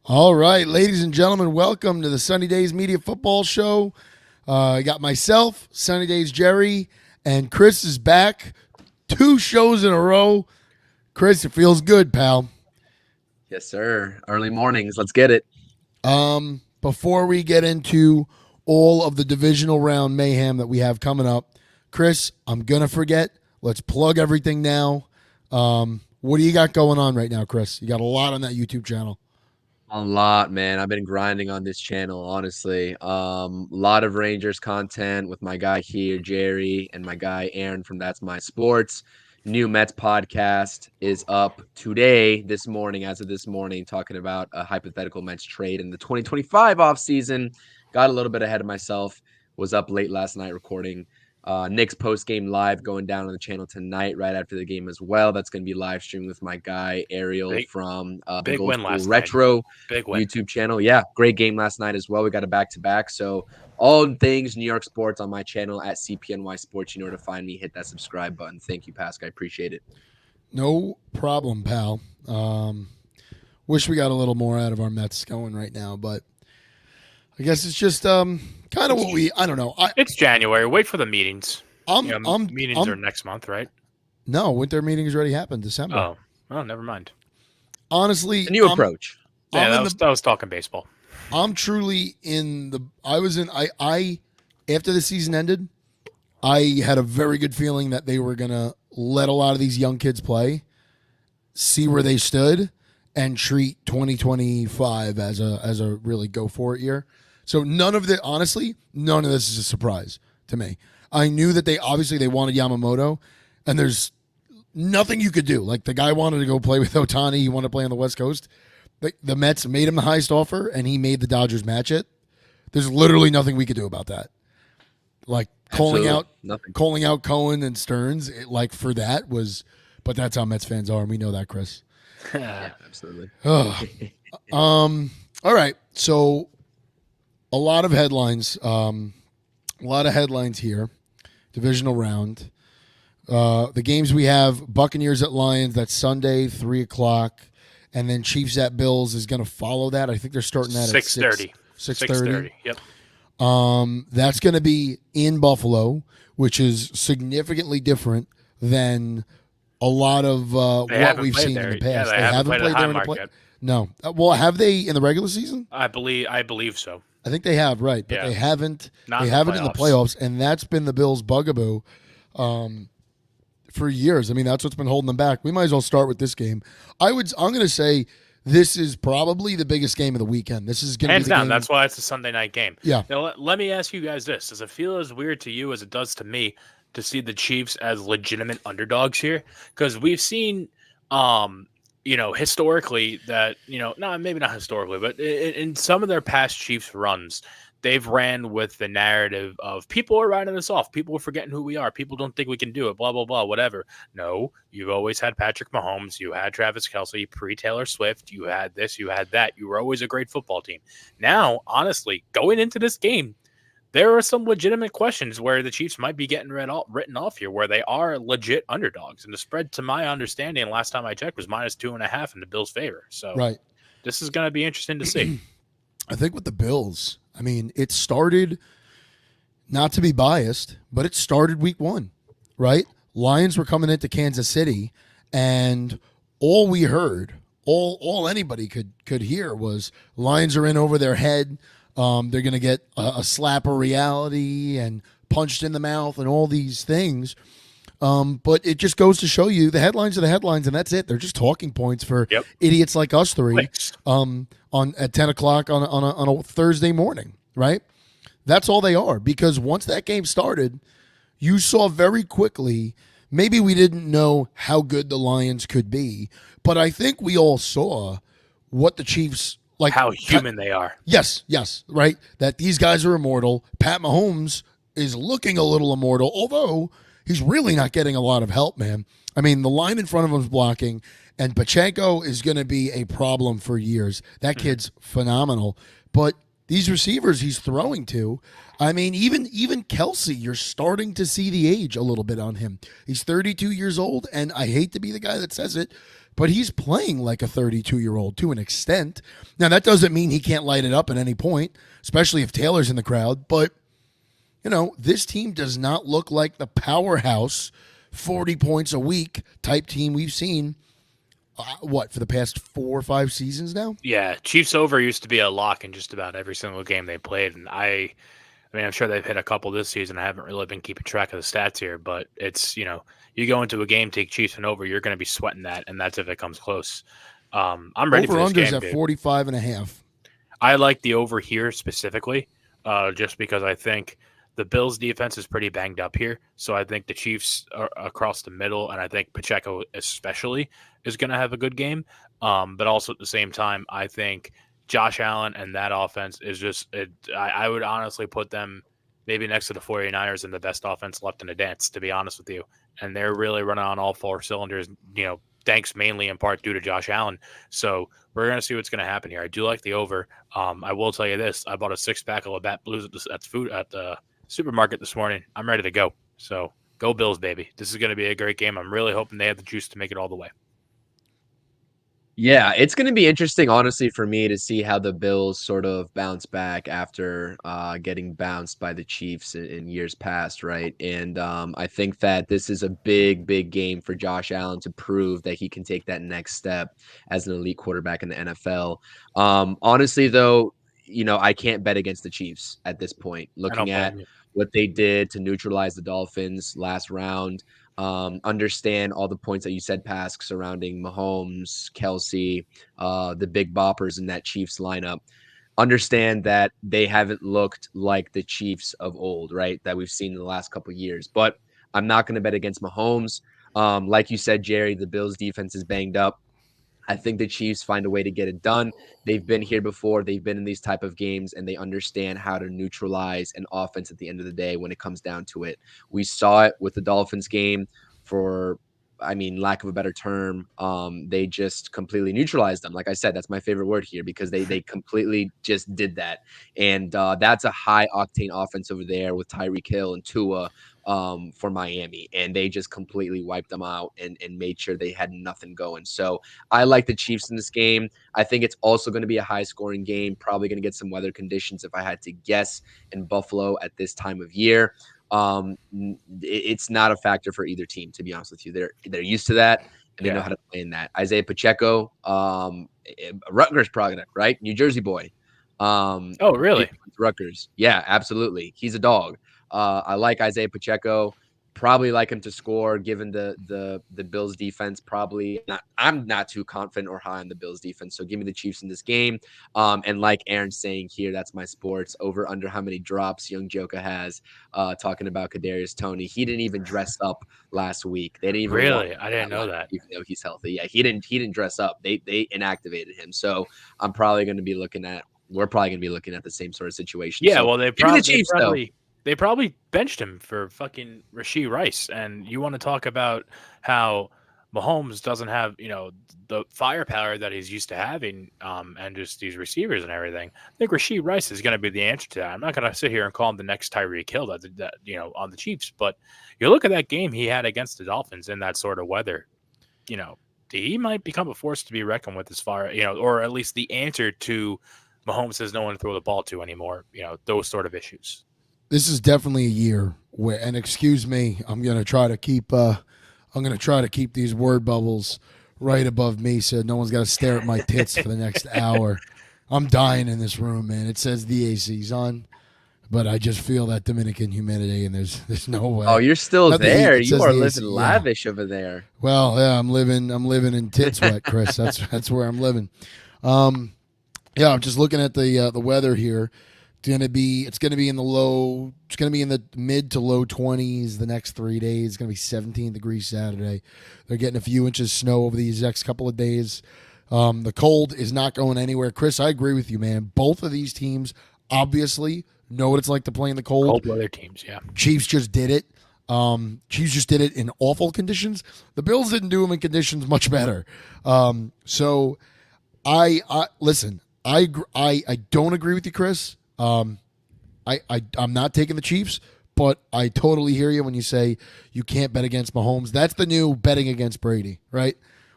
All right, ladies and gentlemen, welcome to the Sunny Days Media Football Show. I got myself, Sunny Days Jerry, and Chris is back. 2 shows in a row. Chris, it feels good, pal. Yes, sir. Early mornings. Let's get it. Before we get into all of the divisional round mayhem that we have coming up, Chris, I'm gonna forget. Let's plug everything now. What do you got going on right now, Chris? You got a lot on that YouTube channel. A lot, man. I've been grinding on this channel, honestly. Lot of Rangers content with my guy here, Jerry, and my guy Aaron from That's My Sports. New Mets podcast is up today, this morning, as of this morning, talking about a hypothetical Mets trade in the 2025 offseason. Got a little bit ahead of myself. Was up late last night recording Knicks post game live going down on the channel tonight, right after the game as well. That's going to be live streaming with my guy Ariel from the big Gold win School last Retro Big win. YouTube channel. Yeah, great game last night as well. We got a back to back. So all things New York sports on my channel at CPNY Sports. You know where to find me. Hit that subscribe button. Thank you, Pasq. I appreciate it. No problem, pal. Wish we got a little more out of our Mets going right now, but I guess it's just kind of what I don't know. It's January. Wait for the meetings. Meetings are next month, right? No, winter meetings already happened December. Oh, never mind. Honestly, A new approach. Yeah, I was talking baseball. I'm truly in the. I after the season ended, I had a very good feeling that they were gonna let a lot of these young kids play, see where they stood, and treat 2025 as a really go for it year. So none of this is a surprise to me. I knew that they wanted Yamamoto, and there's nothing you could do. Like, the guy wanted to go play with Ohtani. He wanted to play on the West Coast. The Mets made him the highest offer, and he made the Dodgers match it. There's literally nothing we could do about that. Like, calling out Cohen and Stearns, for that was, but that's how Mets fans are, and we know that, Chris. Yeah, absolutely. All right, so a lot of headlines. Here. Divisional round. The games we have: Buccaneers at Lions. That's Sunday, 3:00, and then Chiefs at Bills is going to follow that. I think they're starting that at 6:30. 6:30. Yep. That's going to be in Buffalo, which is significantly different than a lot of what we've seen in the past. Yeah, they haven't played there in the play. No. Well, have they in the regular season? I believe so. I think they have, right? But Yeah. they haven't. Not They in the haven't in the playoffs. playoffs, and that's been the Bills' bugaboo for years. I mean, that's what's been holding them back. We might as well start with this game. I'm going to say this is probably the biggest game of the weekend. This is going to be Hands the down. game. That's why it's a Sunday night game. Yeah. Now, let me ask you guys this: does it feel as weird to you as it does to me to see the Chiefs as legitimate underdogs here? Because we've seen, historically that, no, maybe not historically, but in some of their past Chiefs runs, they've ran with the narrative of people are writing us off. People are forgetting who we are. People don't think we can do it, blah, blah, blah, whatever. No, you've always had Patrick Mahomes. You had Travis Kelce, pre-Taylor Swift. You had this, you had that. You were always a great football team. Now, honestly, going into this game, there are some legitimate questions where the Chiefs might be getting written off here, where they are legit underdogs. And the spread, to my understanding, last time I checked, was -2.5 in the Bills' favor. So Right. This is going to be interesting to see. I think with the Bills, I mean, it started, not to be biased, but it started week 1, right? Lions were coming into Kansas City, and all we heard, all anybody could hear was Lions are in over their head. They're going to get a slap of reality and punched in the mouth and all these things. But it just goes to show you the headlines are the headlines, and that's it. They're just talking points for idiots like us three at 10 o'clock on a Thursday morning, right? That's all they are, because once that game started, you saw very quickly, maybe we didn't know how good the Lions could be, but I think we all saw what the Chiefs, like how human they are. Yes, right? That these guys are immortal. Pat Mahomes is looking a little immortal, although he's really not getting a lot of help, man. I mean, the line in front of him is blocking, and Pacheco is going to be a problem for years. That kid's phenomenal. But these receivers he's throwing to, I mean, even Kelsey, you're starting to see the age a little bit on him. He's 32 years old, and I hate to be the guy that says it, but he's playing like a 32-year-old to an extent. Now, that doesn't mean he can't light it up at any point, especially if Taylor's in the crowd. But, this team does not look like the powerhouse 40 points a week type team we've seen, for the past 4 or 5 seasons now? Yeah, Chiefs over used to be a lock in just about every single game they played. And I mean, I'm sure they've hit a couple this season. I haven't really been keeping track of the stats here, but it's, you go into a game, take Chiefs and over, you're going to be sweating that, and that's if it comes close. I'm ready for this Over-under's game, at dude. 45.5. I like the over here specifically, just because I think the Bills' defense is pretty banged up here. So I think the Chiefs are across the middle, and I think Pacheco especially is going to have a good game. But also at the same time, I think Josh Allen and that offense is just I would honestly put them maybe next to the 49ers in the best offense left in the dance, to be honest with you. And they're really running on all 4 cylinders, thanks mainly in part due to Josh Allen. So we're going to see what's going to happen here. I do like the over. I will tell you this. I bought a 6-pack of Labatt Blues at the supermarket this morning. I'm ready to go. So go Bills, baby. This is going to be a great game. I'm really hoping they have the juice to make it all the way. Yeah, it's going to be interesting, honestly, for me to see how the Bills sort of bounce back after getting bounced by the Chiefs in years past, right? And I think that this is a big, big game for Josh Allen to prove that he can take that next step as an elite quarterback in the NFL. Honestly, though, I can't bet against the Chiefs at this point. Looking at what they did to neutralize the Dolphins last round, understand all the points that you said, Pasq, surrounding Mahomes, Kelsey, the big boppers in that Chiefs lineup. Understand that they haven't looked like the Chiefs of old, right? That we've seen in the last couple of years. But I'm not going to bet against Mahomes. Like you said, Jerry, the Bills defense is banged up. I think the Chiefs find a way to get it done. They've been here before. They've been in these type of games, and they understand how to neutralize an offense at the end of the day when it comes down to it. We saw it with the Dolphins game for, lack of a better term. They just completely neutralized them. Like I said, that's my favorite word here because they completely just did that. And that's a high octane offense over there with Tyreek Hill and Tua for Miami. And they just completely wiped them out and made sure they had nothing going. So I like the Chiefs in this game. I think it's also going to be a high scoring game, probably going to get some weather conditions if I had to guess in Buffalo at this time of year. It's not a factor for either team, to be honest with you. They're used to that and they know how to play in that. Isaiah Pacheco, Rutgers product, right? New Jersey boy. Oh, really? Rutgers. Yeah, absolutely. He's a dog. I like Isaiah Pacheco. Probably like him to score, given the Bills defense. Probably not. I'm not too confident or high on the Bills defense. So give me the Chiefs in this game. And like Aaron's saying here, that's my sports over under how many drops Young Joker has. Talking about Kadarius Toney, he didn't even dress up last week. They didn't even really. I didn't know that. Even though he's healthy, yeah, he didn't dress up. They inactivated him. So I'm probably going to be looking at. We're probably going to be looking at the same sort of situation. Yeah, so, well, the Chiefs, they probably benched him for fucking Rashee Rice. And you want to talk about how Mahomes doesn't have, the firepower that he's used to having, and just these receivers and everything. I think Rashee Rice is going to be the answer to that. I'm not going to sit here and call him the next Tyreek Hill that on the Chiefs. But you look at that game he had against the Dolphins in that sort of weather, he might become a force to be reckoned with as far, or at least the answer to Mahomes has no one to throw the ball to anymore, those sort of issues. This is definitely a year where, and excuse me, I'm gonna try to keep these word bubbles right above me so no one's got to stare at my tits for the next hour. I'm dying in this room, man. It says the AC's on, but I just feel that Dominican humidity, and there's no way. Oh, you're still Not the there. heat, it You says are the living AC, lavish over there. Well, yeah, I'm living in tit sweat, Chris. That's where I'm living. Yeah, I'm just looking at the weather here. It's gonna be in the mid to low 20s the next 3 days. It's gonna be 17 degrees Saturday. They're getting a few inches of snow over these next couple of days. The cold is not going anywhere. Chris, I agree with you, man. Both of these teams obviously know what it's like to play in the cold. Cold weather teams, yeah. Chiefs just did it. Chiefs just did it in awful conditions. The Bills didn't do them in conditions much better. So I listen. I don't agree with you, Chris. I'm not taking the Chiefs, but I totally hear you when you say you can't bet against Mahomes. That's the new betting against Brady, right?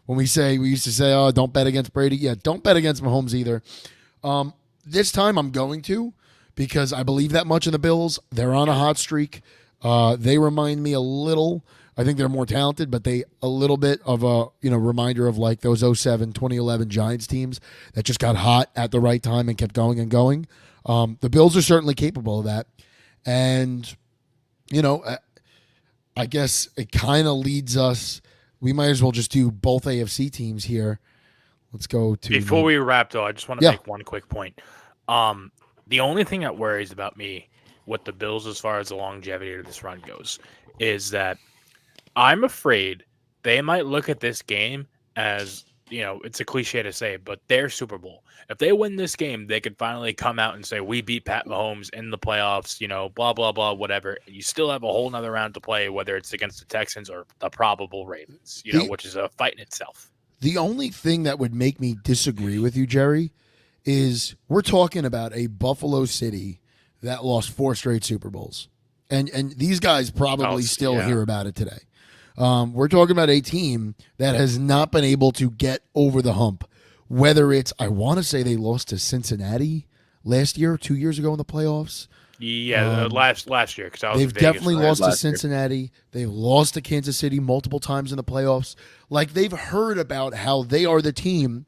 When we used to say, oh, don't bet against Brady. Yeah, don't bet against Mahomes either. This time I'm going to, because I believe that much in the Bills. They're on a hot streak. They remind me a little. I think they're more talented, but they a little bit of a reminder of like those 07, 2011 Giants teams that just got hot at the right time and kept going and going. The Bills are certainly capable of that, and I guess it kind of leads us. We might as well just do both AFC teams here. Let's go to Before we wrap, though, I just want to make one quick point. The only thing that worries about me with the Bills as far as the longevity of this run goes is that I'm afraid they might look at this game as, it's a cliche to say, but their Super Bowl. If they win this game, they could finally come out and say, we beat Pat Mahomes in the playoffs, blah, blah, blah, whatever. You still have a whole nother round to play, whether it's against the Texans or the probable Ravens, which is a fight in itself. The only thing that would make me disagree with you, Jerry, is we're talking about a Buffalo City that lost 4 straight Super Bowls. And these guys probably still hear about it today. We're talking about a team that has not been able to get over the hump. Whether it's, I want to say they lost to Cincinnati last year, 2 years ago in the playoffs. Yeah, last year. Because they've definitely lost to Cincinnati. They've lost to Kansas City multiple times in the playoffs. Like, they've heard about how they are the team,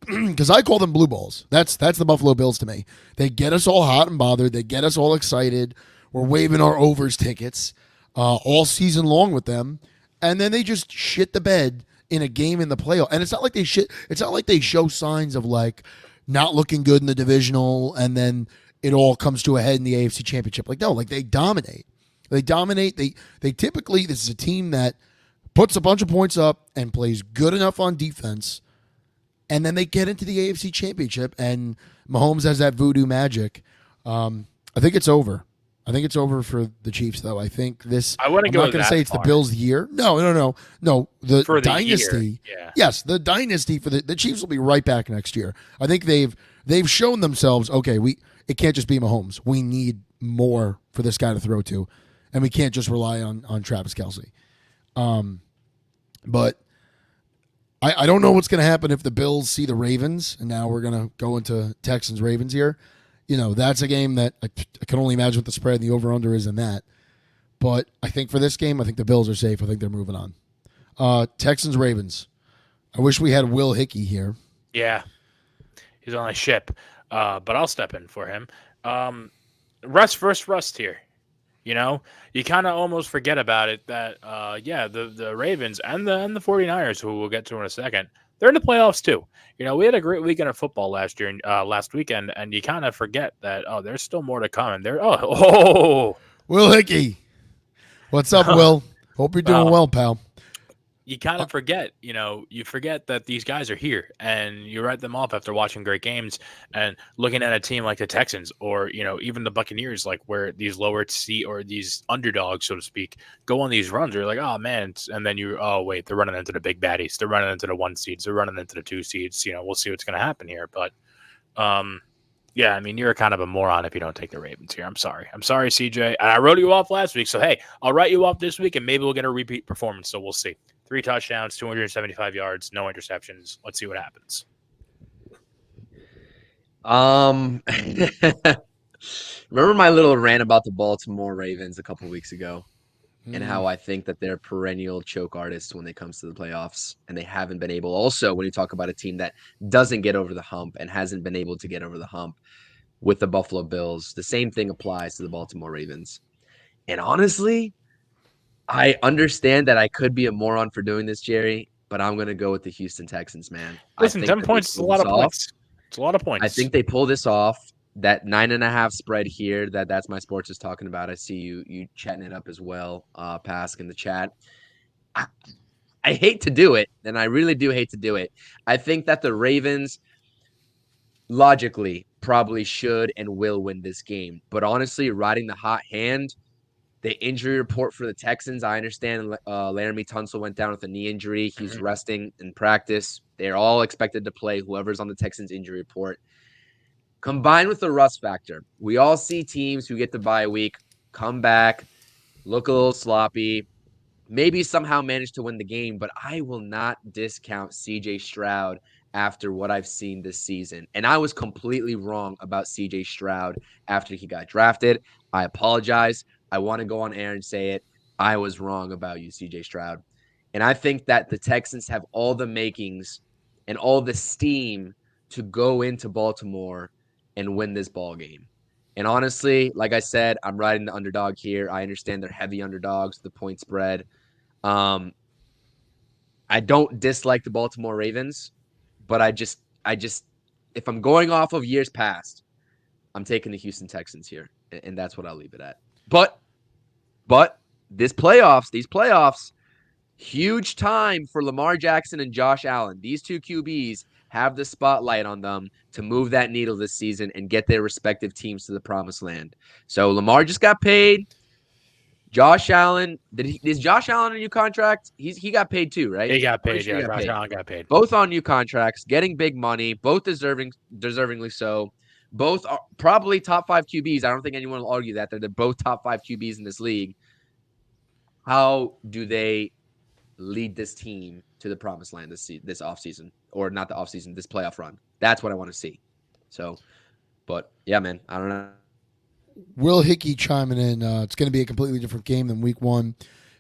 because I call them blue balls. That's the Buffalo Bills to me. They get us all hot and bothered. They get us all excited. We're waving our overs tickets all season long with them. And then they just shit the bed in a game in the playoff. And it's not like it's not like they show signs of like not looking good in the divisional and then it all comes to a head in the AFC Championship. Like, no, like they dominate. They dominate. They typically, this is a team that puts a bunch of points up and plays good enough on defense, and then they get into the AFC Championship and Mahomes has that voodoo magic. I think it's over. I think it's over for the Chiefs, though. I think this. I want to I'm go. not going to say it's the Bills' year. No. The for the dynasty. Year, yeah. Yes, the dynasty for the Chiefs will be right back next year. I think they've shown themselves. Okay, it can't just be Mahomes. We need more for this guy to throw to, and we can't just rely on Travis Kelce. But I don't know what's going to happen if the Bills see the Ravens, and now we're going to go into Texans-Ravens here. That's a game that I can only imagine what the spread and the over-under is in that. But I think for this game, I think the Bills are safe. I think they're moving on. Texans-Ravens. I wish we had Will Hickey here. Yeah. He's on a ship. But I'll step in for him. Rust versus Rust here. You kind of almost forget about it that, the Ravens and the 49ers, who we'll get to in a second, they're in the playoffs too. We had a great weekend of football last weekend, and you kind of forget that, there's still more to come. And Will Hickey. What's up, Will? Hope you're doing well, pal. You kind of forget, you forget that these guys are here, and you write them off after watching great games and looking at a team like the Texans or, even the Buccaneers, like where these lower seed or these underdogs, so to speak, go on these runs. You're like, oh, man. And then wait, they're running into the big baddies. They're running into the 1 seeds. They're running into the 2 seeds. We'll see what's going to happen here. But, yeah, I mean, you're kind of a moron if you don't take the Ravens here. I'm sorry, CJ. And I wrote you off last week. So, hey, I'll write you off this week, and maybe we'll get a repeat performance. So we'll see. 3 touchdowns, 275 yards, no interceptions. Let's see what happens. Remember my little rant about the Baltimore Ravens a couple weeks ago and how I think that they're perennial choke artists when it comes to the playoffs, and they haven't been able. Also, when you talk about a team that doesn't get over the hump and hasn't been able to get over the hump with the Buffalo Bills, the same thing applies to the Baltimore Ravens. And honestly, I understand that I could be a moron for doing this, Jerry, but I'm going to go with the Houston Texans, man. Listen, 10 points is a lot of points. It's a lot of points. I think they pull this off. That 9.5 spread here, that's my sports is talking about. I see you chatting it up as well, Pasq in the chat. I hate to do it, and I really do hate to do it. I think that the Ravens logically probably should and will win this game. But honestly, riding the hot hand, the injury report for the Texans, I understand Laramie Tunsil went down with a knee injury. He's resting in practice. They're all expected to play, whoever's on the Texans injury report. Combined with the rust factor, we all see teams who get the bye week come back, look a little sloppy, maybe somehow manage to win the game, but I will not discount CJ Stroud after what I've seen this season. And I was completely wrong about CJ Stroud after he got drafted. I apologize. I want to go on air and say it. I was wrong about you, CJ Stroud. And I think that the Texans have all the makings and all the steam to go into Baltimore and win this ball game. And honestly, like I said, I'm riding the underdog here. I understand they're heavy underdogs, the point spread. I don't dislike the Baltimore Ravens, but I just if I'm going off of years past, I'm taking the Houston Texans here, and that's what I'll leave it at. But these playoffs, huge time for Lamar Jackson and Josh Allen. These two QBs have the spotlight on them to move that needle this season and get their respective teams to the promised land. So Lamar just got paid. Josh Allen, is Josh Allen a new contract? He got paid too, right? He got Pretty paid. sure he Yeah, got Josh paid. Allen got paid. Both on new contracts, getting big money, both deservingly so. Both are probably top 5 QBs. I don't think anyone will argue that. They're both top 5 QBs in this league. How do they lead this team to the promised land this offseason? Or not the offseason, this playoff run? That's what I want to see. So, but yeah, man, I don't know. Will Hickey chiming in. It's going to be a completely different game than week 1.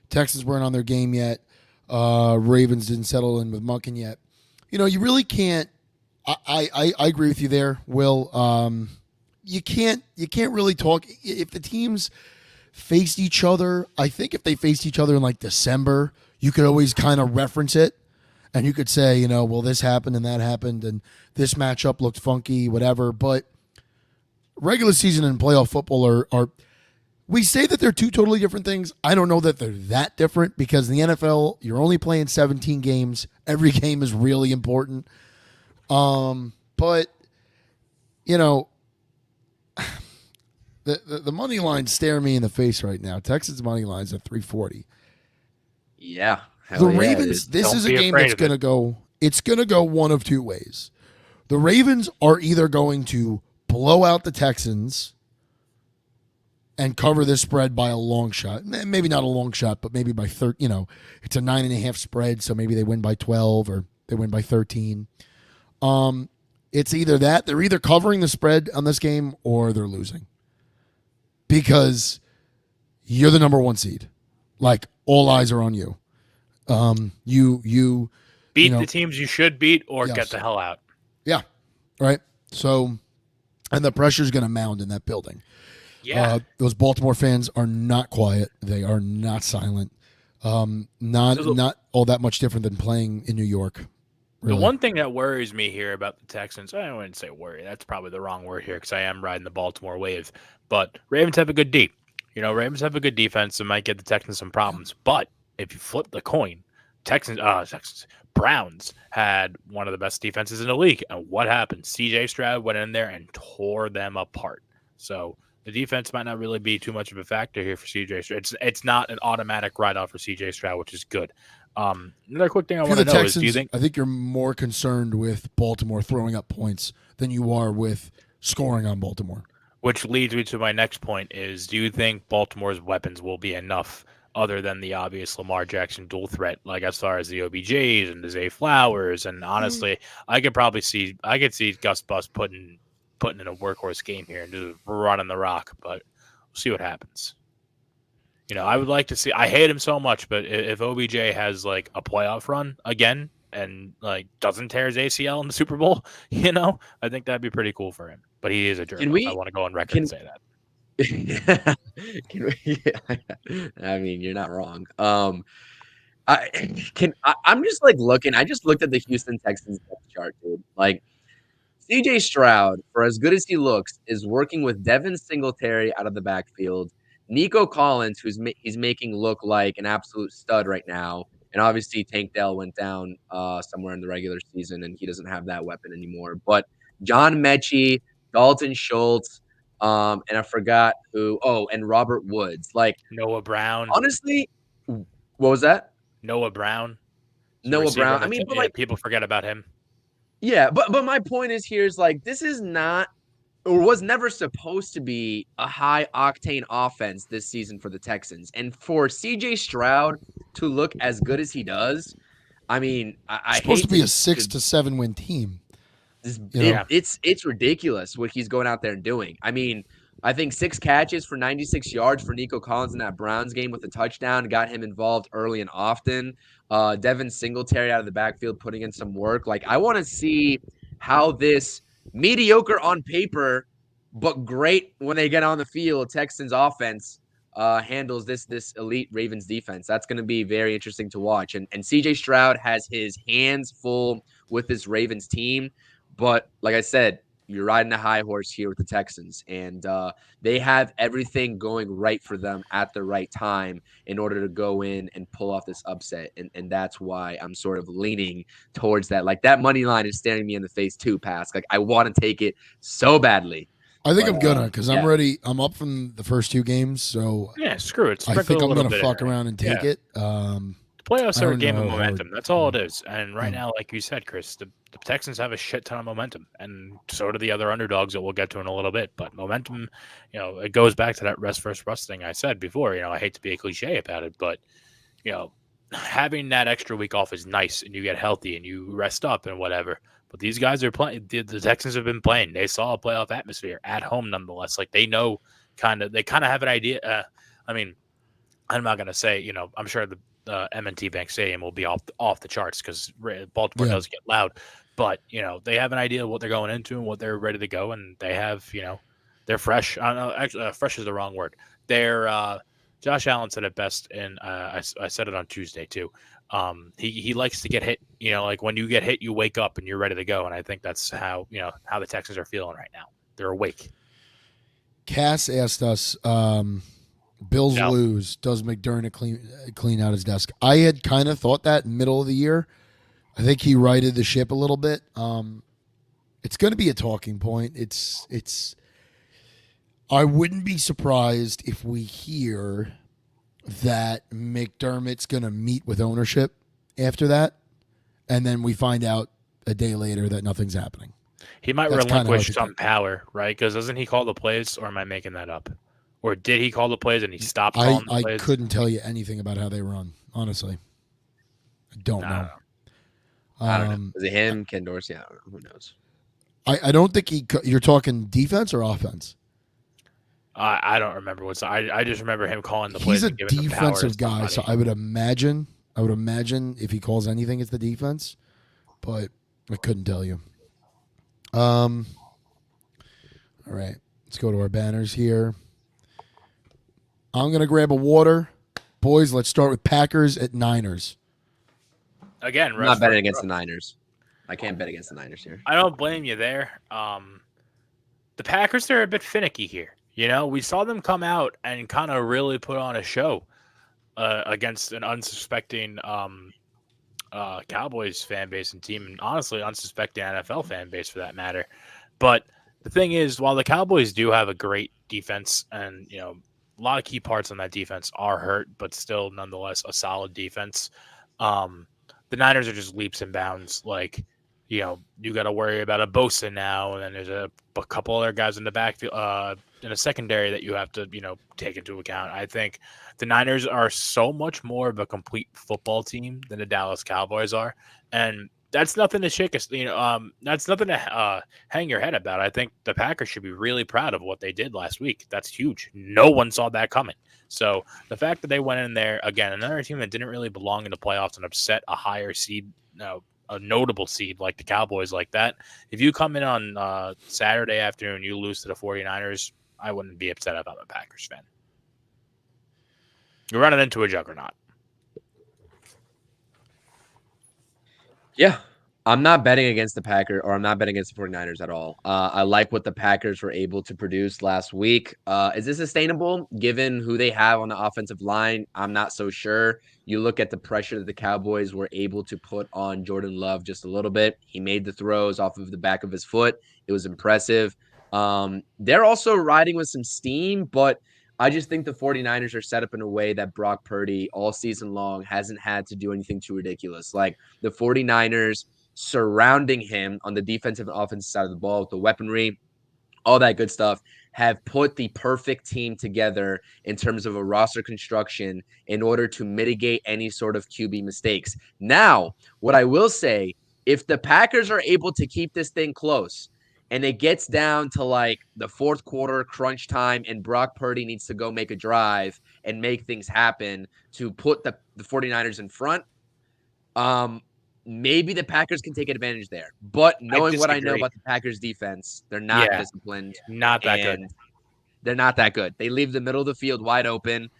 Texans weren't on their game yet. Ravens didn't settle in with Munkin yet. You really can't. I agree with you there, Will. You can't really talk if the teams faced each other. I think if they faced each other in like December, you could always kind of reference it, and you could say, well, this happened and that happened, and this matchup looked funky, whatever. But regular season and playoff football are we say that they're two totally different things. I don't know that they're that different because in the NFL, you're only playing 17 games. Every game is really important. But the money lines stare me in the face right now. Texas money lines at 340. Yeah. The Ravens, this is a game that's going to go, it's going to go one of two ways. The Ravens are either going to blow out the Texans and cover this spread by a long shot. Maybe not a long shot, but maybe by 13. It's a 9.5 spread, so maybe they win by 12 or they win by 13. It's either that they're either covering the spread on this game or they're losing because you're the number 1 seed. Like all eyes are on you. You beat the teams you should beat or yes. Get the hell out. Yeah, right. So. And the pressure's going to mound in that building. Yeah. Those Baltimore fans are not quiet. They are not silent. Not all that much different than playing in New York. Really. The one thing that worries me here about the Texans, I wouldn't say worry. That's probably the wrong word here because I am riding the Baltimore wave. But Ravens have a good D. Ravens have a good defense and might get the Texans some problems. But if you flip the coin, Browns had one of the best defenses in the league. And what happened? CJ Stroud went in there and tore them apart. So the defense might not really be too much of a factor here for CJ Stroud. It's not an automatic write-off for CJ Stroud, which is good. Another quick thing I want to know is, do you think... I think you're more concerned with Baltimore throwing up points than you are with scoring on Baltimore. Which leads me to my next point is, do you think Baltimore's weapons will be enough other than the obvious Lamar Jackson dual threat, like as far as the OBJs and the Zay Flowers? And honestly, I could see Gus Bus putting in a workhorse game here and just running the rock, but we'll see what happens. I would like to see, I hate him so much, but if OBJ has like a playoff run again and like doesn't tear his ACL in the Super Bowl, I think that'd be pretty cool for him. But he is a jerk. I want to go on record and say that. I mean, you're not wrong. I'm just like looking. I just looked at the Houston Texans depth chart, dude. Like CJ Stroud, for as good as he looks, is working with Devin Singletary out of the backfield. Nico Collins, he's making look like an absolute stud right now. And obviously Tank Dell went down somewhere in the regular season, and he doesn't have that weapon anymore. But John Mechie, Dalton Schultz, and I forgot who. Oh, and Robert Woods. Like Noah Brown. Honestly, what was that? Noah Brown. Noah Brown. I mean, but like people forget about him. Yeah, but my point is here is like this is not or was never supposed to be a high octane offense this season for the Texans. And for CJ Stroud to look as good as he does, I mean, It's I supposed to hate be a to 6 to 7 win team. You know, Yeah. it's ridiculous what he's going out there and doing. I mean, I think 6 catches for 96 yards for Nico Collins in that Browns game with a touchdown got him involved early and often. Devin Singletary out of the backfield putting in some work. Like, I want to see how this mediocre on paper but great when they get on the field Texans offense handles this elite Ravens defense. That's going to be very interesting to watch. And CJ Stroud has his hands full with this Ravens team. But like I said, you're riding a high horse here with the Texans, and they have everything going right for them at the right time in order to go in and pull off this upset. And that's why I'm sort of leaning towards that. Like, that money line is staring me in the face too, Pasq. Like, I want to take it so badly. I think But I'm gonna because I'm yeah. ready. I'm up from the first 2 games, so Yeah, screw it. I Sprinkle think a I'm little gonna bit fuck in there. around and take Yeah. it. The playoffs I are a don't game of know how momentum. That's all it Mm. is. And right Mm. now, like you said, Chris, the Texans have a shit ton of momentum, and so do the other underdogs that we'll get to in a little bit. But momentum, it goes back to that rest versus rust thing I said before. I hate to be a cliche about it, but having that extra week off is nice, and you get healthy and you rest up and whatever. But these guys are playing. The Texans have been playing. They saw a playoff atmosphere at home, nonetheless. Like they know, they kind of have an idea. I mean, I'm not gonna say, I'm sure the M&T Bank Stadium will be off the charts because Baltimore Yeah. does get loud, but they have an idea of what they're going into and what they're ready to go, and they have, they're fresh. I don't know, actually, fresh is the wrong word. They're Josh Allen said it best, and I said it on Tuesday too. He likes to get hit. Like when you get hit, you wake up and you're ready to go, and I think that's how how the Texans are feeling right now. They're awake. Cass asked us, Bills No. lose. Does McDermott clean out his desk? I had kind of thought that middle of the year. I think he righted the ship a little bit. It's going to be a talking point. It's. I wouldn't be surprised if we hear that McDermott's going to meet with ownership after that, and then we find out a day later that nothing's happening. He might That's kinda how I relinquish think some power, right? Because doesn't he call the plays, or am I making that up? Or did he call the plays and he stopped calling the I plays? couldn't tell you anything about how they run. Honestly, I don't know. I don't know. Is it him, Ken Dorsey? I don't know. Who knows? I don't think you're talking defense or offense. I don't remember what's. I just remember him calling the plays. He's a and giving the power to defensive guy, so somebody. I would imagine if he calls anything, it's the defense. But I couldn't tell you. All right, let's go to our banners here. I'm gonna grab a water, boys. Let's start with Packers at Niners. Again, I'm not betting against the Niners. I can't bet against the Niners here. I don't blame you there. The Packers are a bit finicky here. We saw them come out and kind of really put on a show against an unsuspecting Cowboys fan base and team, and honestly, unsuspecting NFL fan base for that matter. But the thing is, while the Cowboys do have a great defense, and a lot of key parts on that defense are hurt, but still, nonetheless, a solid defense. The Niners are just leaps and bounds. Like, you got to worry about a Bosa now, and then there's a couple other guys in the backfield, in a secondary that you have to, take into account. I think the Niners are so much more of a complete football team than the Dallas Cowboys are, and that's nothing to shake us. That's nothing to hang your head about. I think the Packers should be really proud of what they did last week. That's huge. No one saw that coming. So the fact that they went in there again, another team that didn't really belong in the playoffs and upset a higher seed, a notable seed like the Cowboys like that. If you come in on Saturday afternoon, you lose to the 49ers, I wouldn't be upset if I'm a Packers fan. You're running into a juggernaut. Yeah. I'm not betting against the Packers, or I'm not betting against the 49ers at all. I like what the Packers were able to produce last week. Is this sustainable given who they have on the offensive line? I'm not so sure. You look at the pressure that the Cowboys were able to put on Jordan Love just a little bit. He made the throws off of the back of his foot. It was impressive. They're also riding with some steam, but I just think the 49ers are set up in a way that Brock Purdy all season long hasn't had to do anything too ridiculous. Like, the 49ers surrounding him on the defensive and offensive side of the ball with the weaponry all that good stuff, have put the perfect team together in terms of a roster construction in order to mitigate any sort of QB mistakes. Now, what I will say, if the Packers are able to keep this thing close and it gets down to like the fourth quarter crunch time and Brock Purdy needs to go make a drive and make things happen to put the 49ers in front, maybe the Packers can take advantage there. But knowing what I know about the Packers defense, they're not disciplined. Not that good. They're not that good. They leave the middle of the field wide open.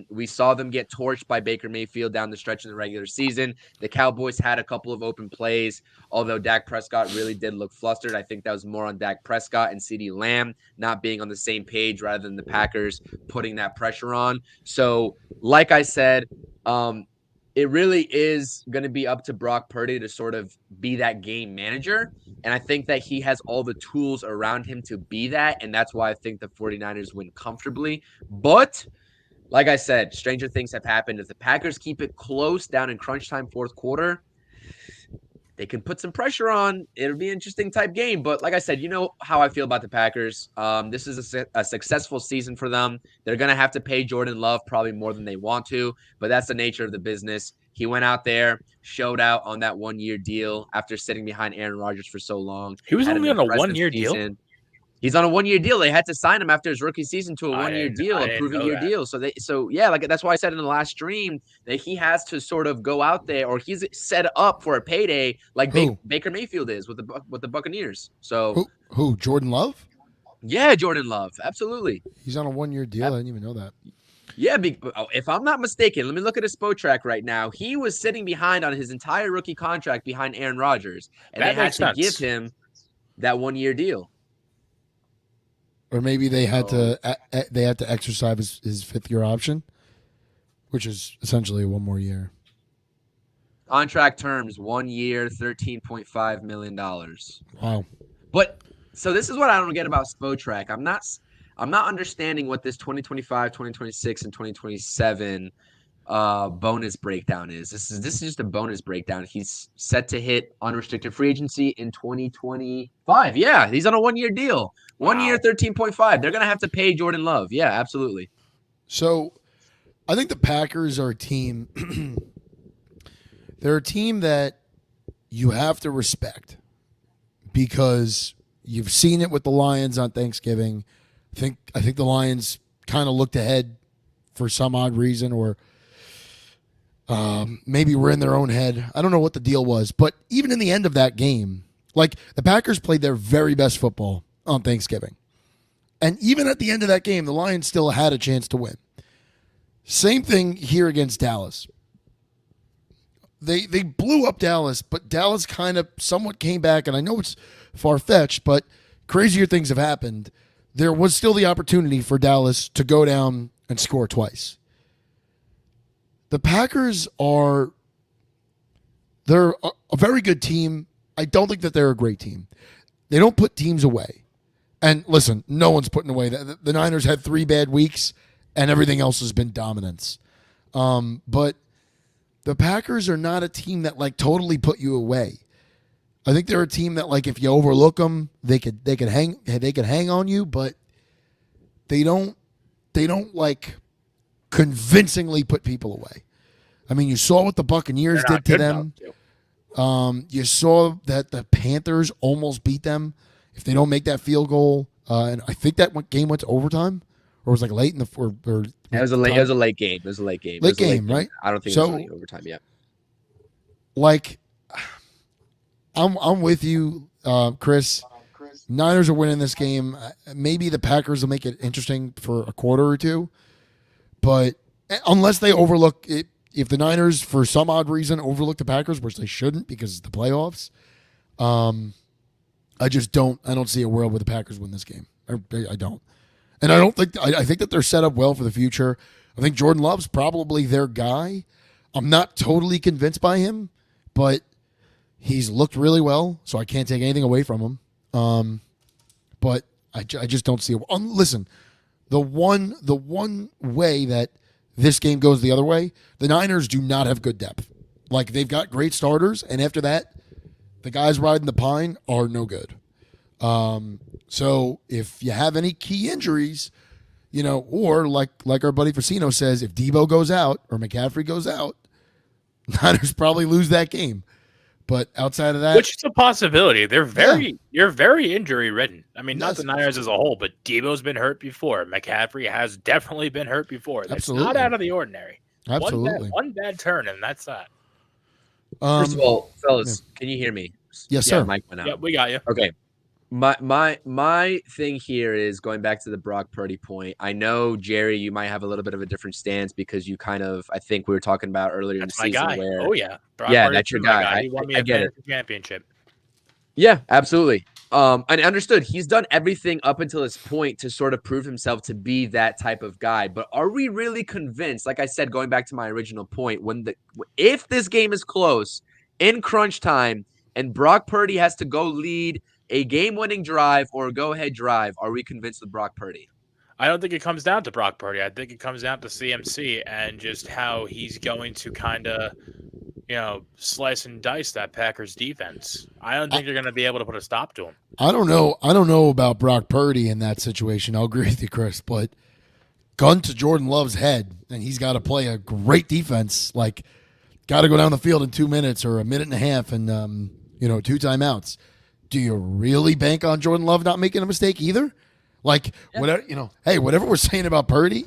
We saw them get torched by Baker Mayfield down the stretch in the regular season. The Cowboys had a couple of open plays, although Dak Prescott really did look flustered. I think that was more on Dak Prescott and CeeDee Lamb not being on the same page rather than the Packers putting that pressure on. So, like I said, it really is going to be up to Brock Purdy to sort of be that game manager. And I think that he has all the tools around him to be that. And that's why I think the 49ers win comfortably. But like I said, stranger things have happened. If the Packers keep it close down in crunch time fourth quarter, they can put some pressure on. It'll be an interesting type game. But like I said, you know how I feel about the Packers. This is a successful season for them. They're going to have to pay Jordan Love probably more than they want to, but that's the nature of the business. He went out there, showed out on that 1-year deal after sitting behind Aaron Rodgers for so long. He was only on a 1-year deal? He's on a 1-year deal. They had to sign him after his rookie season to a 1-year deal, a proven-year deal. So yeah, like that's why I said in the last stream that he has to sort of go out there, or he's set up for a payday like Baker Mayfield is with the Buccaneers. So who? Jordan Love? Yeah, Jordan Love, absolutely. He's on a 1-year deal. I didn't even know that. Yeah, if I'm not mistaken, let me look at his Spotrac right now. He was sitting behind on his entire rookie contract behind Aaron Rodgers, and they had to give him that 1-year deal. Or maybe they had to exercise his 5th-year option, which is essentially 1 more year. Contract terms: 1 year, $13.5 million. Wow. But so this is what I don't get about Spotrac. I'm not understanding what this 2025, 2026, and 2027 bonus breakdown is. This is just a bonus breakdown. He's set to hit unrestricted free agency in 2025. Yeah, he's on a 1-year deal. 1 year, 13.5. They're gonna have to pay Jordan Love. Yeah, absolutely. So, I think the Packers are a team. They're a team that you have to respect because you've seen it with the Lions on Thanksgiving. I think the Lions kind of looked ahead for some odd reason, or maybe we're in their own head. I don't know what the deal was, but even in the end of that game, like the Packers played their very best football on Thanksgiving. And even at the end of that game, the Lions still had a chance to win. Same thing here against Dallas. They blew up Dallas, but Dallas kind of somewhat came back, and I know it's far-fetched, but crazier things have happened. There was still the opportunity for Dallas to go down and score twice. The Packers they're a very good team. I don't think that they're a great team. They don't put teams away. And listen, no one's putting away. The Niners had 3 bad weeks, and everything else has been dominance. But the Packers are not a team that like totally put you away. I think they're a team that like if you overlook them, they could hang on you, but they don't like convincingly put people away. I mean, you saw what the Buccaneers did to them. You saw that the Panthers almost beat them if they don't make that field goal. And I think that game went to overtime, or was like late in the it was a late game. It was a late game. Late game, right? I don't think it was overtime yet. Like, I'm with you, Chris. Niners are winning this game. Maybe the Packers will make it interesting for a quarter or two, but unless they overlook it, if the Niners for some odd reason overlook the Packers, which they shouldn't because it's the playoffs, I don't see a world where the Packers win this game. I don't. And I think that they're set up well for the future. I think Jordan Love's probably their guy. I'm not totally convinced by him, but he's looked really well, so I can't take anything away from him. But I just don't see it. Listen, the one way that this game goes the other way, the Niners do not have good depth. Like, they've got great starters, and after that, the guys riding the pine are no good. So if you have any key injuries, or like our buddy Frasino says, if Debo goes out or McCaffrey goes out, Niners probably lose that game. But outside of that, which is a possibility. You're very injury ridden. I mean, not Yes. the Niners as a whole, but Debo's been hurt before. McCaffrey has definitely been hurt before. That's not Absolutely. out of the ordinary. Absolutely. One bad turn, and that's that. First of all, fellas, can you hear me? Yes, Yeah, sir. Mike went out. Yep, we got you. Okay. My thing here is going back to the Brock Purdy point. I know, Jerry, you might have a little bit of a different stance because you I think we were talking about earlier That's in the my season guy. where Oh yeah, Brock Yeah, Purdy's that's your been my guy. He won me I a get it. fantasy championship. Yeah, absolutely. And understood. He's done everything up until this point to sort of prove himself to be that type of guy. But are we really convinced? Like I said, going back to my original point, if this game is close in crunch time and Brock Purdy has to go lead a game-winning drive or a go-ahead drive, are we convinced with Brock Purdy? I don't think it comes down to Brock Purdy. I think it comes down to CMC and just how he's going to kind of, slice and dice that Packers defense. I don't think they're going to be able to put a stop to him. I don't know about Brock Purdy in that situation. I'll agree with you, Chris, but gun to Jordan Love's head, and he's got to play a great defense. Like, got to go down the field in 2 minutes or a minute and a half, and 2 timeouts. Do you really bank on Jordan Love not making a mistake either? Like, whatever whatever we're saying about Purdy,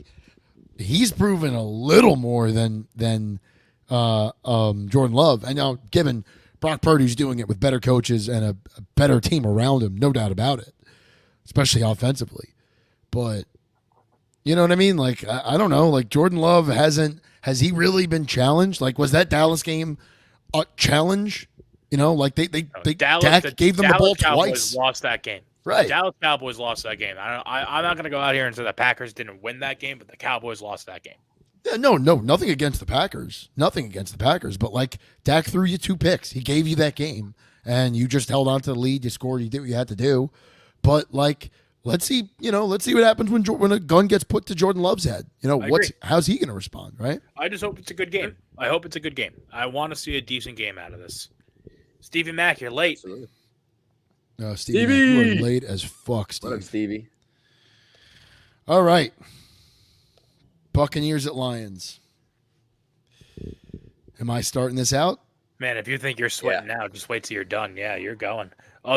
he's proven a little more than Jordan Love. And now, given Brock Purdy's doing it with better coaches and a better team around him, no doubt about it, especially offensively. But you know what I mean? Like, I don't know. Like, Jordan Love has he really been challenged? Like, was that Dallas game a challenge? Like Dak gave them the ball Cowboys twice. lost that game. Right. Dallas Cowboys lost that game. I'm not going to go out here and say the Packers didn't win that game, but the Cowboys lost that game. Yeah, no, nothing against the Packers. Nothing against the Packers. But, like, Dak threw you 2 picks. He gave you that game, and you just held on to the lead. You scored. You did what you had to do. But, like, let's see what happens when a gun gets put to Jordan Love's head. How's he going to respond, right? I just hope it's a good game. I hope it's a good game. I want to see a decent game out of this. Stevie Mack, you're late. Absolutely. Stevie, Mack, you are late as fuck, Steve. What up, Stevie? All right. Buccaneers at Lions. Am I starting this out? Man, if you think you're sweating now, just wait till you're done. Yeah, you're going.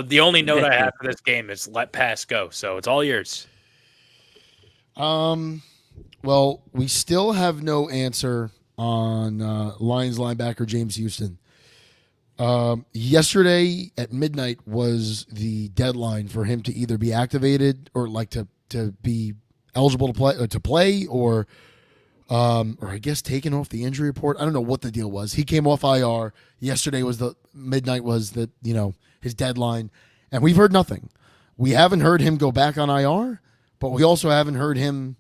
The only note I have for this game is let Pasq go, so it's all yours. Well, we still have no answer on Lions linebacker James Houston. Yesterday at midnight was the deadline for him to either be activated or like to be eligible to play or I guess taken off the injury report. I don't know what the deal was. He came off IR. Yesterday was midnight was his deadline, and we've heard nothing. We haven't heard him go back on IR, but we also haven't heard him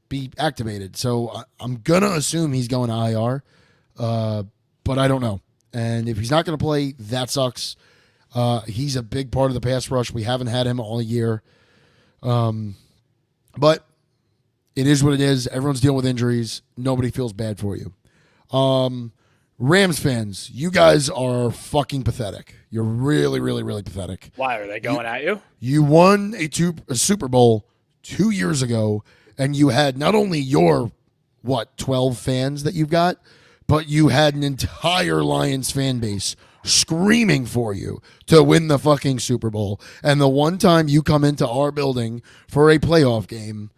be activated. So I'm gonna assume he's going to IR. But I don't know. And if he's not going to play, that sucks. He's a big part of the pass rush. We haven't had him all year. But it is what it is. Everyone's dealing with injuries. Nobody feels bad for you. Rams fans, you guys are fucking pathetic. You're really, really, really pathetic. Why are they going at you? You won a Super Bowl 2 years ago, and you had not only your, 12 fans that you've got, but you had an entire Lions fan base screaming for you to win the fucking Super Bowl. And the one time you come into our building for a playoff game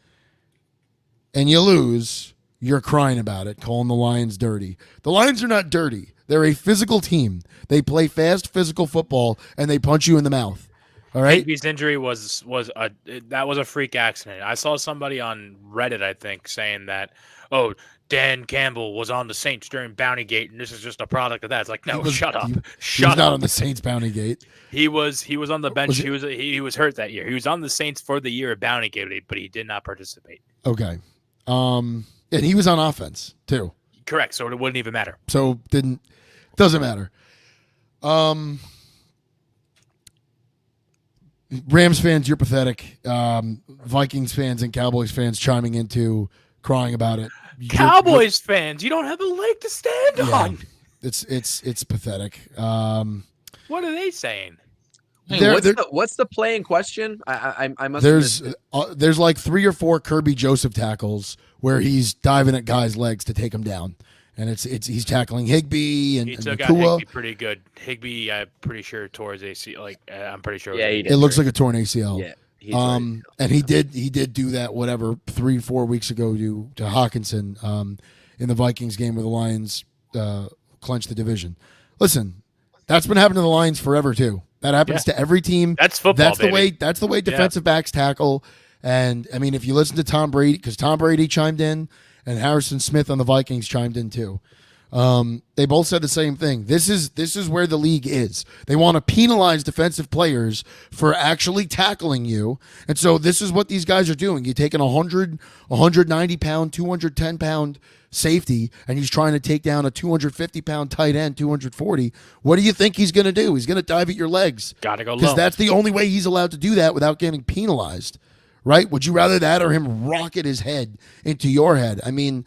and you lose, you're crying about it, calling the Lions dirty. The Lions are not dirty. They're a physical team. They play fast, physical football, and they punch you in the mouth. All right? Higbee's injury was a freak accident. I saw somebody on Reddit, I think, saying that, Dan Campbell was on the Saints during Bounty Gate, and this is just a product of that. It's like, no, shut up. He was not on the Saints Bounty Gate. He was on the bench. He was hurt that year. He was on the Saints for the year of Bounty Gate, but he did not participate. Okay. And he was on offense too. Correct. So it wouldn't even matter. So doesn't matter. Rams fans, you're pathetic. Vikings fans and Cowboys fans chiming into crying about it. Cowboys fans, you don't have a leg to stand on. It's pathetic. What are they saying? Hey, There, what's the play in question? I must have missed it. there's like 3 or 4 Kirby Joseph tackles where he's diving at guys' legs to take them down, and he's tackling Higbee and He took out Nakua. Higbee pretty good. Higbee, I'm pretty sure tore his AC. I'm pretty sure. Yeah, he It did. looks like a torn ACL. Yeah, he tore his And he did do that 3-4 weeks ago to Hawkinson in the Vikings game where the Lions clinched the division. Listen, that's been happening to the Lions forever too. That happens to every team. That's football. That's the way defensive backs tackle. And I mean, if you listen to Tom Brady, because Tom Brady chimed in, and Harrison Smith on the Vikings chimed in too. They both said the same thing. This is where the league is. They want to penalize defensive players for actually tackling you. And so this is what these guys are doing. You're taking 190 pound, 210 pound safety, and he's trying to take down a 250 pound tight end, 240. What do you think he's going to do? He's going to dive at your legs. Gotta go low. Because that's the only way he's allowed to do that without getting penalized. Right? Would you rather that or him rocket his head into your head? I mean,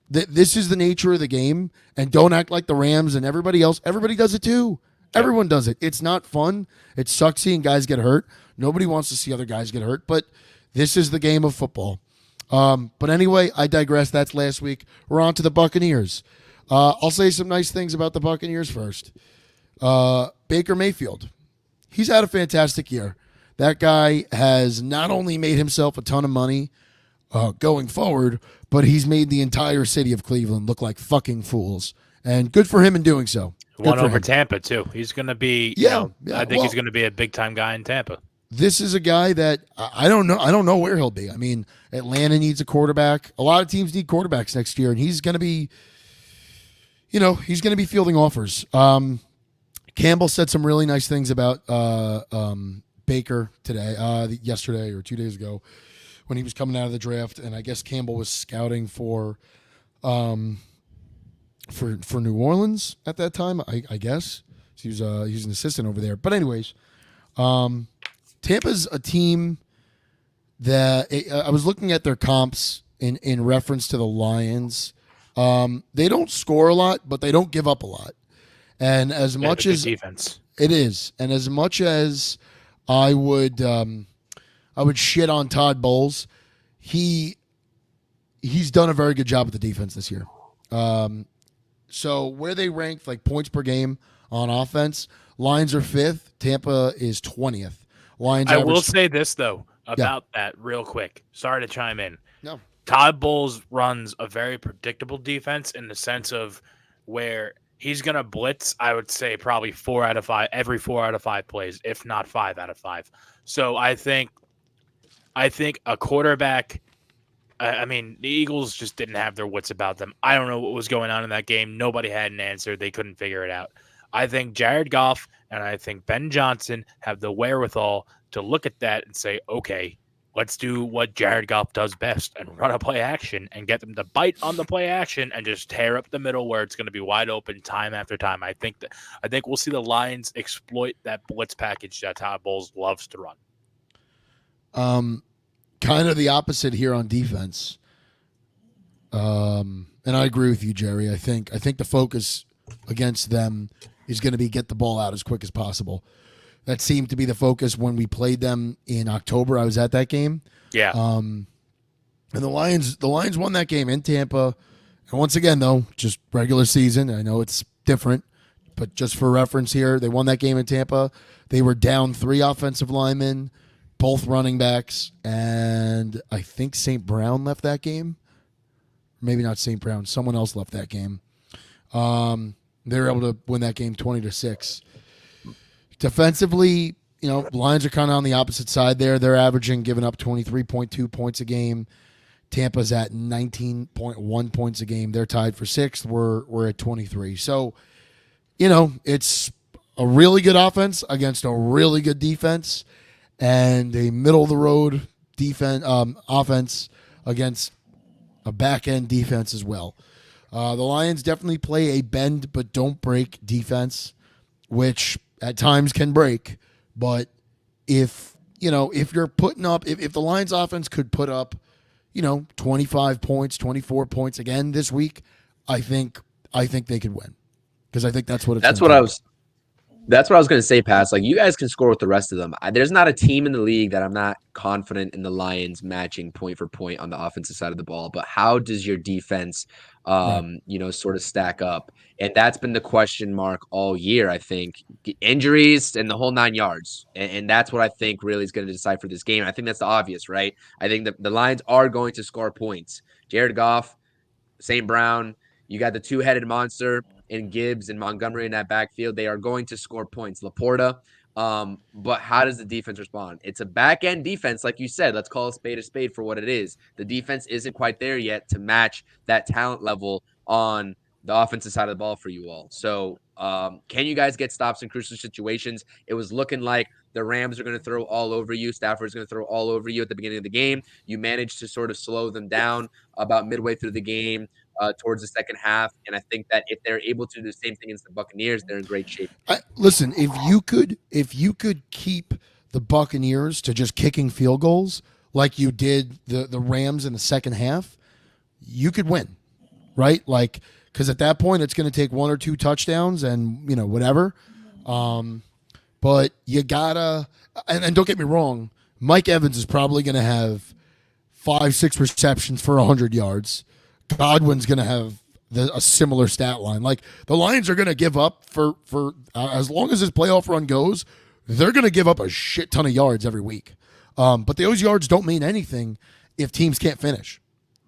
this is the nature of the game, and don't act like the Rams and everybody else. Everybody does it too. Everyone does it. It's not fun. It sucks seeing guys get hurt. Nobody wants to see other guys get hurt, but this is the game of football. But anyway, I digress. That's last week. We're on to the Buccaneers. I'll say some nice things about the Buccaneers first. Baker Mayfield. He's had a fantastic year. That guy has not only made himself a ton of money going forward, but he's made the entire city of Cleveland look like fucking fools. And good for him in doing so. Won over Tampa, too. He's going to be, I think he's going to be a big-time guy in Tampa. This is a guy that I don't know. I don't know where he'll be. I mean, Atlanta needs a quarterback. A lot of teams need quarterbacks next year, and he's going to be, he's going to be fielding offers. Campbell said some really nice things about Baker yesterday or 2 days ago when he was coming out of the draft, and I guess Campbell was scouting for New Orleans at that time. I guess he was an assistant over there. But anyways, Tampa's a team that I was looking at their comps in reference to the Lions. They don't score a lot, but they don't give up a lot. And as much as defense, it is, and as much as I would shit on Todd Bowles, he's done a very good job with the defense this year. So where they ranked like points per game on offense, Lions are 5th, Tampa is 20th. Lions. I will say this though about that real quick. Sorry to chime in. No. Todd Bowles runs a very predictable defense in the sense of where he's going to blitz, I would say probably 4 out of 5, every 4 out of 5 plays, if not 5 out of 5. So I think a quarterback, I mean, the Eagles just didn't have their wits about them. I don't know what was going on in that game. Nobody had an answer. They couldn't figure it out. I think Jared Goff and I think Ben Johnson have the wherewithal to look at that and say, okay, let's do what Jared Goff does best and run a play action and get them to bite on the play action and just tear up the middle where it's going to be wide open time after time. I think we'll see the Lions exploit that blitz package that Todd Bowles loves to run. Kind of the opposite here on defense. And I agree with you, Jerry. I think the focus against them is going to be get the ball out as quick as possible. That seemed to be the focus when we played them in October. I was at that game. Yeah. And the Lions won that game in Tampa. And once again, though, just regular season. I know it's different, but just for reference here, they won that game in Tampa. They were down 3 offensive linemen, both running backs, and I think St. Brown left that game. Maybe not St. Brown. Someone else left that game. They were able to win that game 20-6. Defensively, Lions are kind of on the opposite side there. They're averaging, giving up 23.2 points a game. Tampa's at 19.1 points a game. They're tied for 6th. We're at 23. So, it's a really good offense against a really good defense, and a middle-of-the-road offense against a back-end defense as well. The Lions definitely play a bend but don't break defense, which at times can break. But if you're putting up, if the Lions offense could put up, 25 points, 24 points again this week, I think they could win, because I think that's what it's. That's what I was. That's what I was going to say, Pass. Like, you guys can score with the rest of them. There's not a team in the league that I'm not confident in the Lions matching point for point on the offensive side of the ball. But how does your defense, Right. sort of stack up? And that's been the question mark all year, I think. Injuries and the whole 9 yards. And that's what I think really is going to decipher this game. I think that's the obvious, right? I think the Lions are going to score points. Jared Goff, St. Brown, you got the two-headed monster in Gibbs and Montgomery in that backfield. They are going to score points. Laporta. But how does the defense respond? It's a back-end defense, like you said. Let's call a spade for what it is. The defense isn't quite there yet to match that talent level on the offensive side of the ball for you all. So can you guys get stops in crucial situations? It was looking like the Rams are going to throw all over you. Stafford's going to throw all over you at the beginning of the game. You managed to sort of slow them down about midway through the game towards the second half. And I think that if they're able to do the same thing against the Buccaneers, they're in great shape. Listen, if you could keep the Buccaneers to just kicking field goals like you did the Rams in the second half, you could win, right? Like, because at that point it's going to take 1 or 2 touchdowns and whatever. But you gotta, and don't get me wrong, Mike Evans is probably going to have 5-6 receptions for 100 yards. Godwin's going to have a similar stat line. Like, the Lions are going to give up for as long as this playoff run goes, they're going to give up a shit ton of yards every week. But those yards don't mean anything if teams can't finish,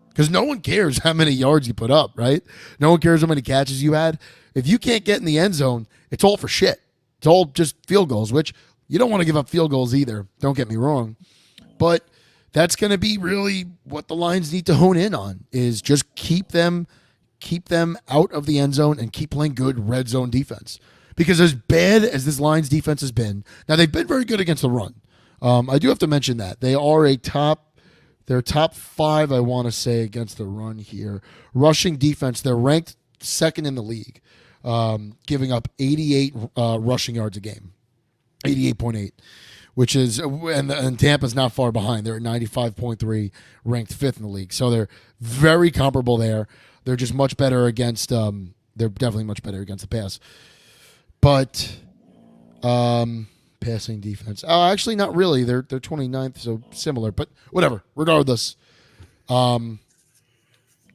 because no one cares how many yards you put up, right? No one cares how many catches you had. If you can't get in the end zone, it's all for shit. It's all just field goals, which you don't want to give up field goals either. Don't get me wrong. But that's going to be really what the Lions need to hone in on, is just keep them out of the end zone and keep playing good red zone defense. Because as bad as this Lions defense has been, now they've been very good against the run. I do have to mention that they are they're top 5, I want to say, against the run here. Rushing defense, they're ranked second in the league, giving up 88 rushing yards a game, 88.8. Which is, and Tampa's not far behind. They're at 95.3, ranked 5th in the league. So they're very comparable there. They're just much better against, they're definitely much better against the pass. But passing defense. Oh, actually, not really. They're 29th, so similar. But whatever. Regardless,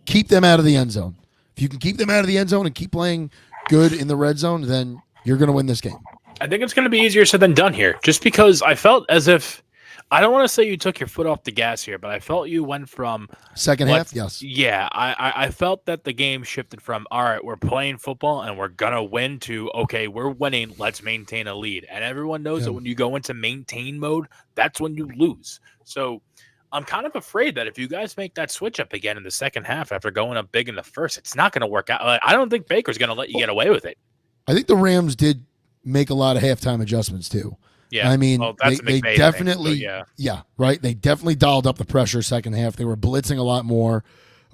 keep them out of the end zone. If you can keep them out of the end zone and keep playing good in the red zone, then you're going to win this game. I think it's going to be easier said than done here, just because I felt as if, I don't want to say you took your foot off the gas here, but I felt you went from second half. Yes. Yeah. I felt that the game shifted from, all right, we're playing football and we're going to win, to, okay, we're winning, let's maintain a lead. And everyone knows that when you go into maintain mode, that's when you lose. So I'm kind of afraid that if you guys make that switch up again in the second half after going up big in the first, it's not going to work out. I don't think Baker's going to let you get away with it. I think the Rams did make a lot of halftime adjustments too. Yeah, I mean, they definitely, thing, so right. They definitely dialed up the pressure second half. They were blitzing a lot more.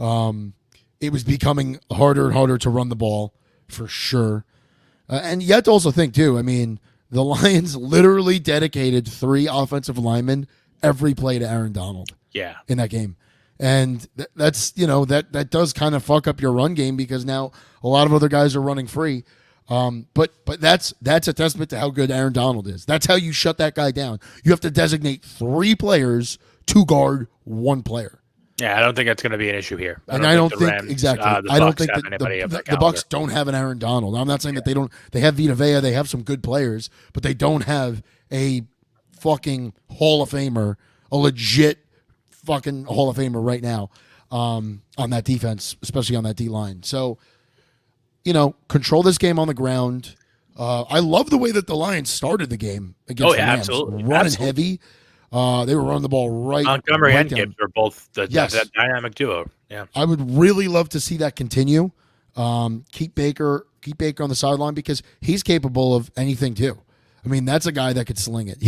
It was becoming harder and harder to run the ball for sure. And you have to also think too, I mean, the Lions literally dedicated 3 offensive linemen every play to Aaron Donald. Yeah, in that game. And that's, that does kind of fuck up your run game, because now a lot of other guys are running free. But that's a testament to how good Aaron Donald is. That's how you shut that guy down. You have to designate 3 players to guard 1 player. Yeah, I don't think that's going to be an issue here. I don't think exactly. I don't think that the Bucs don't have an Aaron Donald. I'm not saying that they don't. They have Vita Vea. They have some good players, but they don't have a fucking Hall of Famer, a legit fucking Hall of Famer right now on that defense, especially on that D line. So, control this game on the ground. I love the way that the Lions started the game against the Rams. Absolutely. Running heavy. They were running the ball right. Montgomery right and Gibbs were both that dynamic duo. Yeah. I would really love to see that continue. Keep Baker on the sideline, because he's capable of anything too. I mean, that's a guy that could sling it.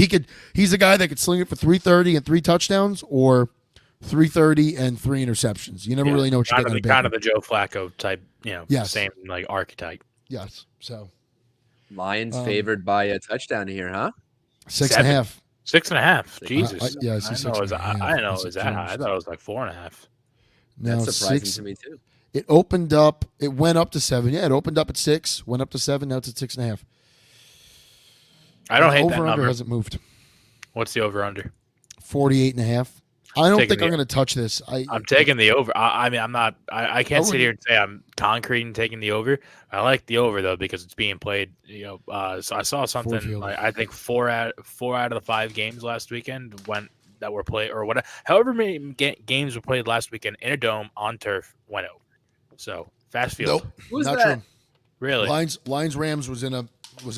He's a guy that could sling it for 330 and 3 touchdowns, or 330 and 3 interceptions. You never really know what you're getting. Kind of the Joe Flacco type, yes. Same like archetype. Yes. So Lions favored by a touchdown here, huh? 6.5. 6.5. Jesus. Yeah, I didn't know it was that high. I thought it was like 4.5. No, that's surprising to me too. It opened up. It went up to 7. Yeah, it opened up at 6, went up to 7. Now it's at 6.5. I don't hate that over-under number. hasn't moved. What's the over-under? 48.5. I don't Taking think the- I'm going to touch this. I'm taking the over. I mean, I'm not. I can't sit wouldn't- here and say I'm concrete and taking the over. I like the over though because it's being played. So I saw something. Field. I think four out of the 5 games last weekend that were played or whatever. However many games were played last weekend in a dome on turf went over. So fast field. Nope, Who's not that? true. Really? Lions Rams was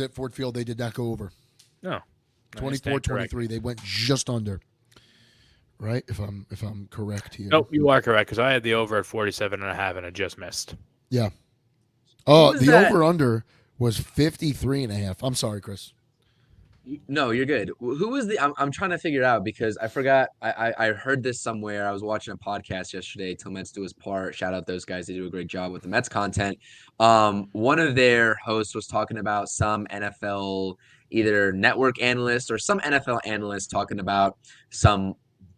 at Ford Field. They did not go over. No. 24-23. They went just under. Right, if I'm correct here. Nope, you are correct because I had the over at 47.5 and I just missed. Yeah. Oh, Who was the that? over-under was 53.5. I'm sorry, Chris. No, you're good. Who was the? I'm trying to figure it out because I forgot. I heard this somewhere. I was watching a podcast yesterday. Till Mets do his part. Shout out those guys. They do a great job with the Mets content. One of their hosts was talking about some NFL either network analyst or some NFL analyst talking about some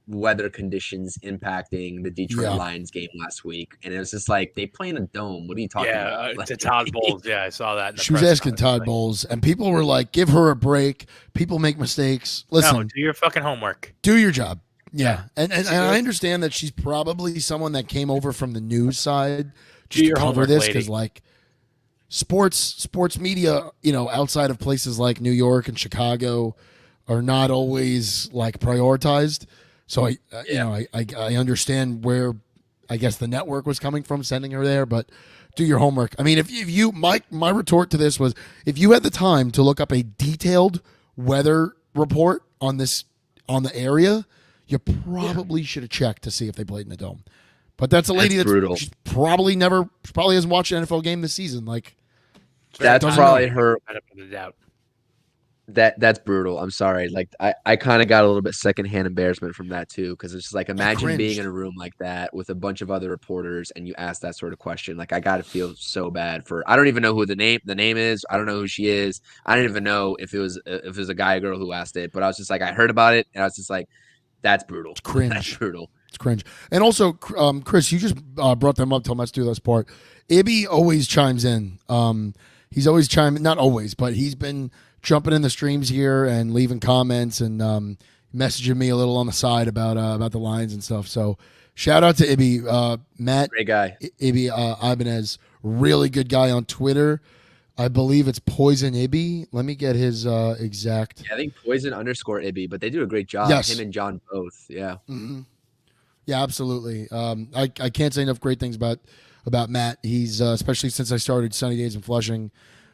weather conditions impacting the Detroit Yeah. Lions game last week, and it was just like they play in a dome. What are you talking about? To Todd Bowles. Yeah, I saw that. In the She was press asking conference. Todd Bowles, and people were like, "Give her a break. People make mistakes. Listen, No, do your fucking homework. do your job." Yeah, and I understand that she's probably someone that came over from the news side just to your cover homework, this lady. because, like, sports media, outside of places like New York and Chicago, are not always like prioritized. So I understand where I guess the network was coming from sending her there, but do your homework. I mean, if you my retort to this was if you had the time to look up a detailed weather report on the area, you probably should have checked to see if they played in the dome. But that's a lady That's brutal. she's probably hasn't watched an NFL game this season. Like That's doesn't probably know. her. Benefit of the doubt. That's brutal. I'm sorry. Like I kind of got a little bit secondhand embarrassment from that too, because it's just like imagine being cringed. in a room like that with a bunch of other reporters and you ask that sort of question. Like I gotta feel so bad for. I don't even know who the name is. I don't know who she is. I don't even know if it was a guy or girl who asked it. But I was just like I heard about it and I was just like, that's brutal. It's cringe. That's brutal. It's cringe. And also, Chris, you just brought them up till let's do this part. Ibby always chimes in. He's always not always, but he's been jumping in the streams here and leaving comments and messaging me a little on the side about the Lions and stuff. So shout out to Ibby. Matt, Great guy. Ibby Ibanez, really good guy on Twitter. I believe it's Poison Ibby. Let me get his exact. Yeah, I think Poison_Ibby, but they do a great job. Yes. Him and John both. Yeah. Mm-hmm. Yeah, absolutely. I can't say enough great things about Matt. He's especially since I started Sunny Days in Flushing.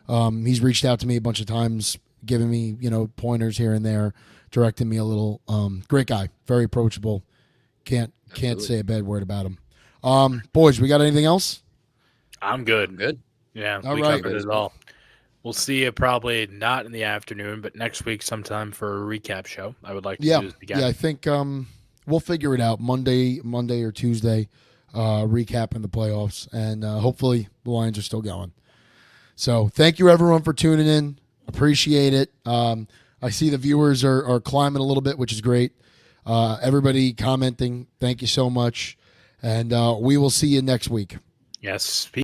He's reached out to me a bunch of times, giving me pointers here and there, directing me a little. Great guy, very approachable. Can't say a bad word about him. Boys, we got anything else? I'm good. I'm good. Yeah, All we right. covered it all. We'll see you probably not in the afternoon, but next week sometime for a recap show. I would like to do this again. Yeah, I think we'll figure it out Monday or Tuesday, recapping the playoffs, and hopefully the Lions are still going. So thank you everyone for tuning in. Appreciate it. I see the viewers are climbing a little bit, which is great. Everybody commenting, thank you so much, and we will see you next week. Yes.